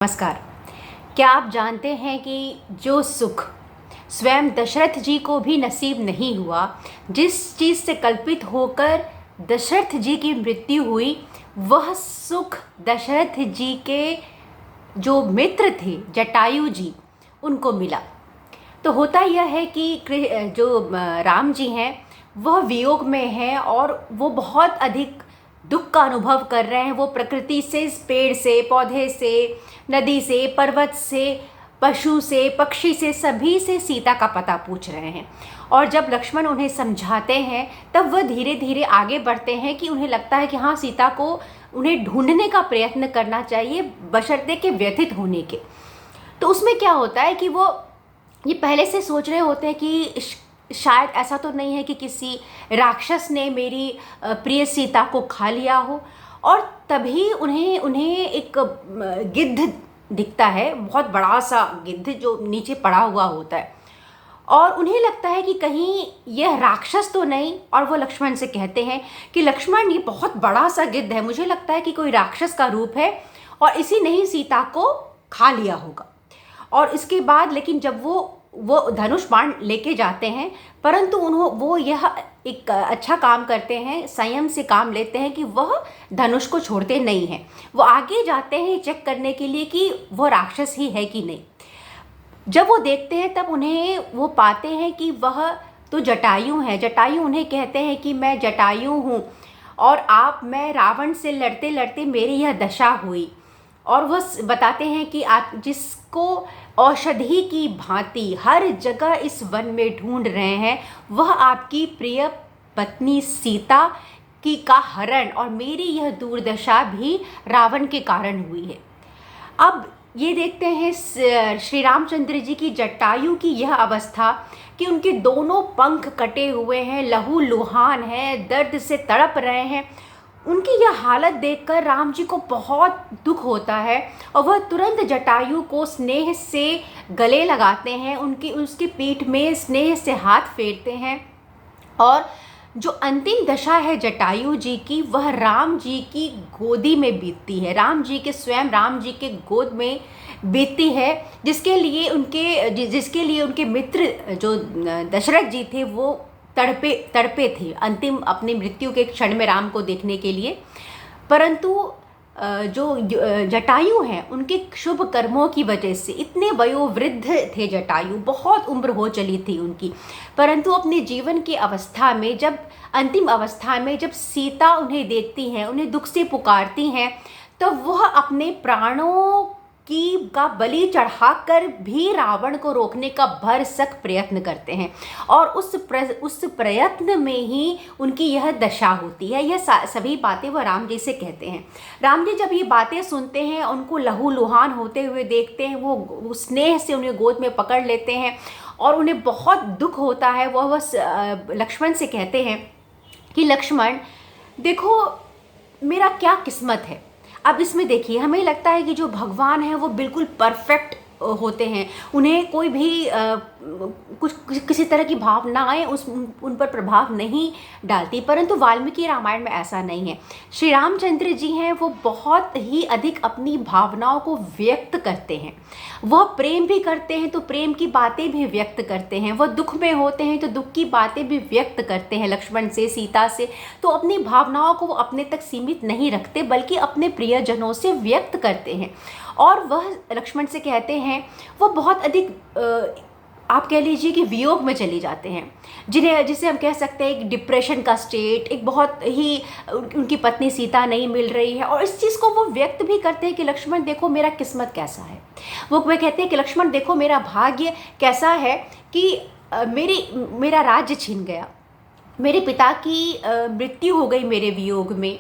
नमस्कार। क्या आप जानते हैं कि जो सुख स्वयं दशरथ जी को भी नसीब नहीं हुआ, जिस चीज़ से कल्पित होकर दशरथ जी की मृत्यु हुई, वह सुख दशरथ जी के जो मित्र थे जटायु जी, उनको मिला। तो होता यह है कि जो राम जी हैं वह वियोग में हैं और वो बहुत अधिक दुख का अनुभव कर रहे हैं। वो प्रकृति से, इस पेड़ से, पौधे से, नदी से, पर्वत से, पशु से, पक्षी से, सभी से सीता का पता पूछ रहे हैं। और जब लक्ष्मण उन्हें समझाते हैं तब वह धीरे धीरे आगे बढ़ते हैं कि उन्हें लगता है कि हाँ, सीता को उन्हें ढूंढने का प्रयत्न करना चाहिए बशर्ते के व्यथित होने के। तो उसमें क्या होता है कि वो ये पहले से सोच रहे होते हैं कि शायद ऐसा तो नहीं है कि किसी राक्षस ने मेरी प्रिय सीता को खा लिया हो। और तभी उन्हें उन्हें एक गिद्ध दिखता है, बहुत बड़ा सा गिद्ध जो नीचे पड़ा हुआ होता है, और उन्हें लगता है कि कहीं यह राक्षस तो नहीं। और वो लक्ष्मण से कहते हैं कि लक्ष्मण, ये बहुत बड़ा सा गिद्ध है, मुझे लगता है कि कोई राक्षस का रूप है और इसी ने ही सीता को खा लिया होगा। और इसके बाद लेकिन जब वो धनुष बाण लेके जाते हैं, परंतु वो यह एक अच्छा काम करते हैं, संयम से काम लेते हैं कि वह धनुष को छोड़ते नहीं हैं। वो आगे जाते हैं चेक करने के लिए कि वो राक्षस ही है कि नहीं। जब वो देखते हैं तब उन्हें वो पाते हैं कि वह तो जटायु हैं। जटायु उन्हें कहते हैं कि मैं जटायु हूँ और मैं रावण से लड़ते लड़ते मेरी यह दशा हुई। और वह बताते हैं कि आप जिसको औषधि की भांति हर जगह इस वन में ढूंढ रहे हैं, वह आपकी प्रिय पत्नी सीता की का हरण और मेरी यह दुर्दशा भी रावण के कारण हुई है। अब ये देखते हैं श्री रामचंद्र जी की जटायु की यह अवस्था कि उनके दोनों पंख कटे हुए हैं, लहू लुहान हैं, दर्द से तड़प रहे हैं। उनकी यह हालत देखकर राम जी को बहुत दुख होता है और वह तुरंत जटायु को स्नेह से गले लगाते हैं, उसकी पीठ में स्नेह से हाथ फेरते हैं। और जो अंतिम दशा है जटायु जी की, वह राम जी की गोदी में बीतती है, स्वयं राम जी के गोद में बीतती है, जिसके लिए उनके मित्र जो दशरथ जी थे वो तड़पे थे अंतिम अपनी मृत्यु के क्षण में राम को देखने के लिए। परंतु जो जटायु हैं, उनके शुभ कर्मों की वजह से इतने वयोवृद्ध थे जटायु, बहुत उम्र हो चली थी उनकी, परंतु अपने जीवन की अवस्था में, जब अंतिम अवस्था में जब सीता उन्हें देखती हैं, उन्हें दुख से पुकारती हैं, तो वह अपने प्राणों का बलि चढ़ाकर भी रावण को रोकने का भरसक प्रयत्न करते हैं। और उस प्रयत्न में ही उनकी यह दशा होती है। यह सभी बातें वह राम जी से कहते हैं। राम जी जब ये बातें सुनते हैं, उनको लहू लुहान होते हुए देखते हैं, वो स्नेह से उन्हें गोद में पकड़ लेते हैं और उन्हें बहुत दुख होता है। वह लक्ष्मण से कहते हैं कि लक्ष्मण देखो, मेरा क्या किस्मत है। अब इसमें देखिए, हमें लगता है कि जो भगवान है वो बिल्कुल परफेक्ट होते हैं, उन्हें कोई भी किसी तरह की भावनाएं उन पर प्रभाव नहीं डालती, परंतु वाल्मीकि रामायण में ऐसा नहीं है। श्री रामचंद्र जी हैं, वो बहुत ही अधिक अपनी भावनाओं को व्यक्त करते हैं। वह प्रेम भी करते हैं तो प्रेम की बातें भी व्यक्त करते हैं, वह दुख में होते हैं तो दुख की बातें भी व्यक्त करते हैं लक्ष्मण से, सीता से। तो अपनी भावनाओं को वो अपने तक सीमित नहीं रखते, बल्कि अपने प्रियजनों से व्यक्त करते हैं। और वह लक्ष्मण से कहते हैं, वो बहुत अधिक आप कह लीजिए कि वियोग में चले जाते हैं, जिसे हम कह सकते हैं एक डिप्रेशन का स्टेट, एक बहुत ही उनकी पत्नी सीता नहीं मिल रही है। और इस चीज़ को वो व्यक्त भी करते हैं कि लक्ष्मण देखो, मेरा किस्मत कैसा है। वो कहते हैं कि लक्ष्मण देखो, मेरा भाग्य कैसा है कि मेरा राज्य छिन गया, मेरे पिता की मृत्यु हो गई मेरे वियोग में,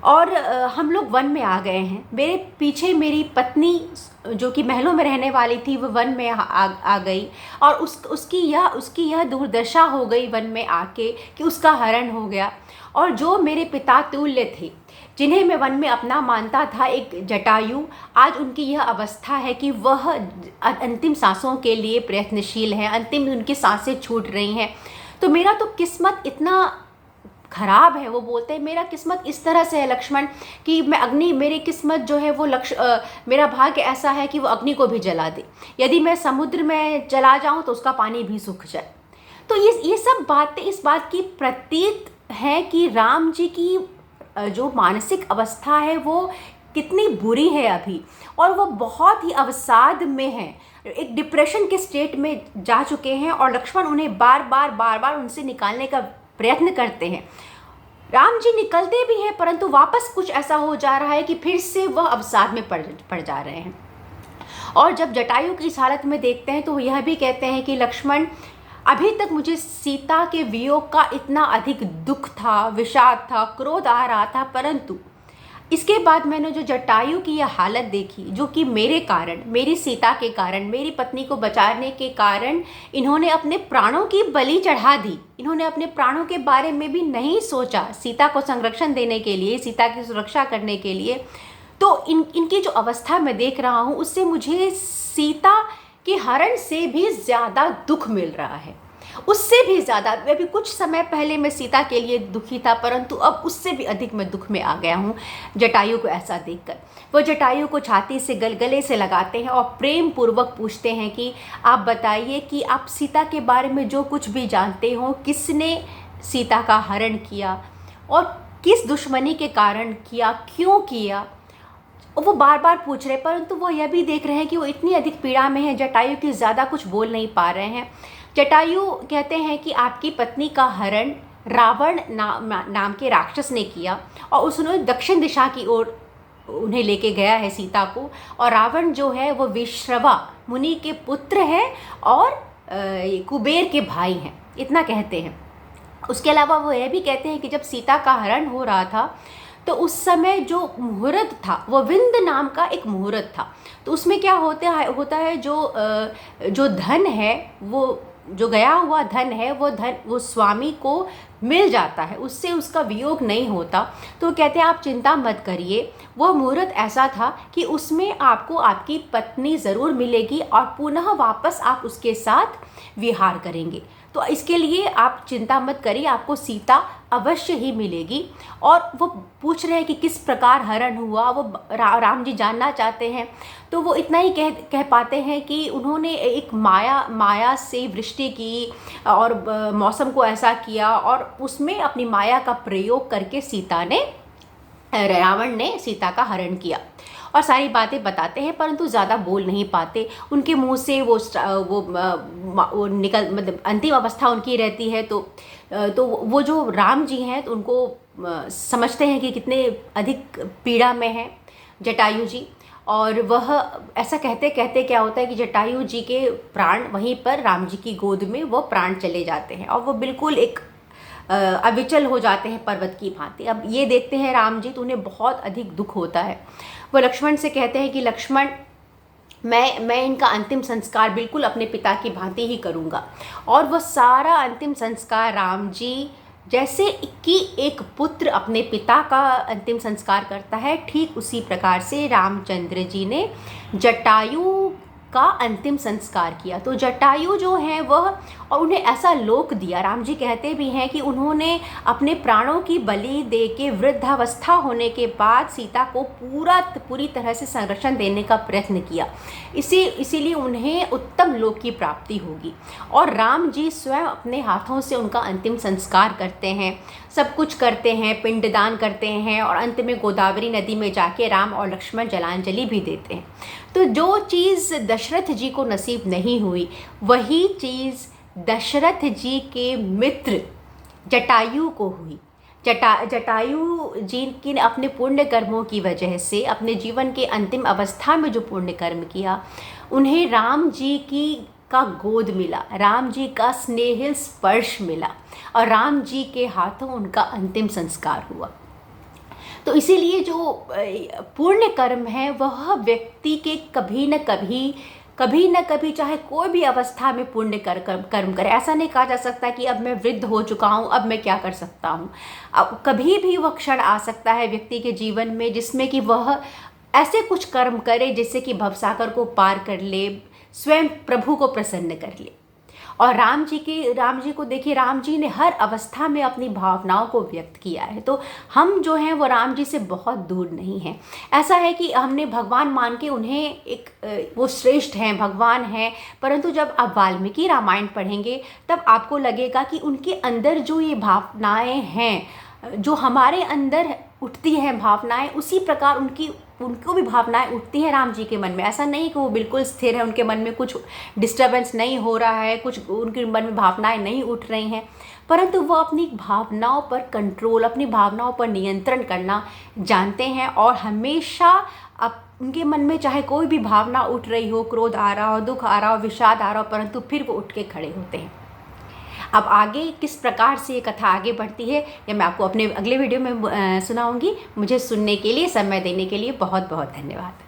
और हम लोग वन में आ गए हैं। मेरे पीछे मेरी पत्नी जो कि महलों में रहने वाली थी, वो वन में आ गई, और उसकी यह दुर्दशा हो गई वन में आके कि उसका हरण हो गया। और जो मेरे पिता तुल्य थे, जिन्हें मैं वन में अपना मानता था, एक जटायु, आज उनकी यह अवस्था है कि वह अंतिम सांसों के लिए प्रयत्नशील हैं, अंतिम उनकी सांसें छूट रही हैं। तो मेरा तो किस्मत इतना खराब है, वो बोलते हैं मेरा किस्मत इस तरह से है लक्ष्मण कि मैं अग्नि, मेरी किस्मत जो है वो मेरा भाग्य ऐसा है कि वो अग्नि को भी जला दे, यदि मैं समुद्र में चला जाऊं तो उसका पानी भी सूख जाए। तो ये सब बातें इस बात की प्रतीत है कि राम जी की जो मानसिक अवस्था है वो कितनी बुरी है अभी, और वो बहुत ही अवसाद में हैं, एक डिप्रेशन के स्टेट में जा चुके हैं, और लक्ष्मण उन्हें बार बार उनसे निकालने का प्रयत्न करते हैं। राम जी निकलते भी हैं, परंतु वापस कुछ ऐसा हो जा रहा है कि फिर से वह अवसाद में पड़ जा रहे हैं। और जब जटायु की इस हालत में देखते हैं तो वो यह भी कहते हैं कि लक्ष्मण, अभी तक मुझे सीता के वियोग का इतना अधिक दुख था, विषाद था, क्रोध आ रहा था, परंतु इसके बाद मैंने जो जटायु की यह हालत देखी, जो कि मेरे कारण, मेरी सीता के कारण, मेरी पत्नी को बचाने के कारण इन्होंने अपने प्राणों की बलि चढ़ा दी, इन्होंने अपने प्राणों के बारे में भी नहीं सोचा, सीता को संरक्षण देने के लिए, सीता की सुरक्षा करने के लिए। तो इनकी जो अवस्था मैं देख रहा हूँ उससे मुझे सीता के हरण से भी ज़्यादा दुख मिल रहा है, उससे भी ज़्यादा। अभी कुछ समय पहले मैं सीता के लिए दुखी था, परंतु अब उससे भी अधिक मैं दुख में आ गया हूँ जटायु को ऐसा देखकर। वो जटायु को छाती से गले से लगाते हैं और प्रेम पूर्वक पूछते हैं कि आप बताइए कि आप सीता के बारे में जो कुछ भी जानते हो, किसने सीता का हरण किया और किस दुश्मनी के कारण किया, क्यों किया। वो बार बार पूछ रहे, परंतु वो यह भी देख रहे हैं कि वो इतनी अधिक पीड़ा में है, जटायु की ज़्यादा कुछ बोल नहीं पा रहे हैं। जटायु कहते हैं कि आपकी पत्नी का हरण रावण नाम के राक्षस ने किया, और उसने दक्षिण दिशा की ओर उन्हें लेके गया है सीता को, और रावण जो है वो विश्रवा मुनि के पुत्र है और कुबेर के भाई हैं, इतना कहते हैं। उसके अलावा वो यह भी कहते हैं कि जब सीता का हरण हो रहा था तो उस समय जो मुहूर्त था वो विंद नाम का एक मुहूर्त था। तो उसमें क्या होता है जो धन है, वो जो गया हुआ धन है, वो स्वामी को मिल जाता है, उससे उसका वियोग नहीं होता। तो कहते हैं आप चिंता मत करिए, वह मुहूर्त ऐसा था कि उसमें आपको आपकी पत्नी ज़रूर मिलेगी और पुनः वापस आप उसके साथ विहार करेंगे। तो इसके लिए आप चिंता मत करिए, आपको सीता अवश्य ही मिलेगी। और वो पूछ रहे हैं कि किस प्रकार हरण हुआ, वो राम जी जानना चाहते हैं। तो वो इतना ही कह पाते हैं कि उन्होंने एक माया से वृष्टि की और मौसम को ऐसा किया, और उसमें अपनी माया का प्रयोग करके रावण ने सीता का हरण किया, और सारी बातें बताते हैं, परंतु ज़्यादा बोल नहीं पाते। उनके मुंह से वो निकल, मतलब अंतिम अवस्था उनकी रहती है। तो वो जो राम जी हैं तो उनको समझते हैं कि कितने अधिक पीड़ा में हैं जटायु जी, और वह ऐसा कहते कहते क्या होता है कि जटायु जी के प्राण वहीं पर राम जी की गोद में वो प्राण चले जाते हैं, और वो बिल्कुल एक अविचल हो जाते हैं पर्वत की भांति। अब ये देखते हैं राम जी तो उन्हें बहुत अधिक दुख होता है। वो लक्ष्मण से कहते हैं कि लक्ष्मण, मैं इनका अंतिम संस्कार बिल्कुल अपने पिता की भांति ही करूँगा। और वह सारा अंतिम संस्कार राम जी, जैसे कि एक पुत्र अपने पिता का अंतिम संस्कार करता है, ठीक उसी प्रकार से रामचंद्र जी ने जटायु का अंतिम संस्कार किया। तो जटायु जो है वह, और उन्हें ऐसा लोक दिया, राम जी कहते भी हैं कि उन्होंने अपने प्राणों की बलि दे के वृद्धावस्था होने के बाद सीता को पूरी तरह से संरक्षण देने का प्रयत्न किया, इसीलिए उन्हें उत्तम लोक की प्राप्ति होगी। और राम जी स्वयं अपने हाथों से उनका अंतिम संस्कार करते हैं, सब कुछ करते हैं, पिंडदान करते हैं, और अंत में गोदावरी नदी में जाके राम और लक्ष्मण जलांजलि भी देते हैं। तो जो चीज़ दशरथ जी को नसीब नहीं हुई, वही चीज़ दशरथ जी के मित्र जटायु को हुई। जटायु जी की अपने पुण्य कर्मों की वजह से, अपने जीवन के अंतिम अवस्था में जो पुण्य कर्म किया, उन्हें राम जी का गोद मिला, राम जी का स्नेहिल स्पर्श मिला, और राम जी के हाथों उनका अंतिम संस्कार हुआ। तो इसीलिए जो पुण्य कर्म है वह व्यक्ति के कभी न कभी चाहे कोई भी अवस्था में पुण्य कर्म करे। ऐसा नहीं कहा जा सकता कि अब मैं वृद्ध हो चुका हूँ, अब मैं क्या कर सकता हूँ। अब कभी भी वह क्षण आ सकता है व्यक्ति के जीवन में जिसमें कि वह ऐसे कुछ कर्म करे जिससे कि भवसागर को पार कर ले, स्वयं प्रभु को प्रसन्न कर ले। और राम जी को देखिए, राम जी ने हर अवस्था में अपनी भावनाओं को व्यक्त किया है। तो हम जो हैं वो राम जी से बहुत दूर नहीं हैं। ऐसा है कि हमने भगवान मान के उन्हें वो श्रेष्ठ हैं, भगवान हैं, परंतु जब आप वाल्मीकि रामायण पढ़ेंगे तब आपको लगेगा कि उनके अंदर जो ये भावनाएं हैं, जो हमारे अंदर उठती हैं भावनाएं, उसी प्रकार उनको भी भावनाएं उठती हैं राम जी के मन में। ऐसा नहीं कि वो बिल्कुल स्थिर है, उनके मन में कुछ डिस्टर्बेंस नहीं हो रहा है, कुछ उनके मन में भावनाएं नहीं उठ रही हैं, परंतु वो अपनी भावनाओं पर कंट्रोल, अपनी भावनाओं पर नियंत्रण करना जानते हैं। और हमेशा अब उनके मन में चाहे कोई भी भावना उठ रही हो, क्रोध आ रहा हो, दुख आ रहा हो, विषाद आ रहा हो, परंतु फिर वो उठ के खड़े होते हैं। अब आगे किस प्रकार से ये कथा आगे बढ़ती है ये मैं आपको अपने अगले वीडियो में सुनाऊंगी। मुझे सुनने के लिए, समय देने के लिए बहुत बहुत धन्यवाद।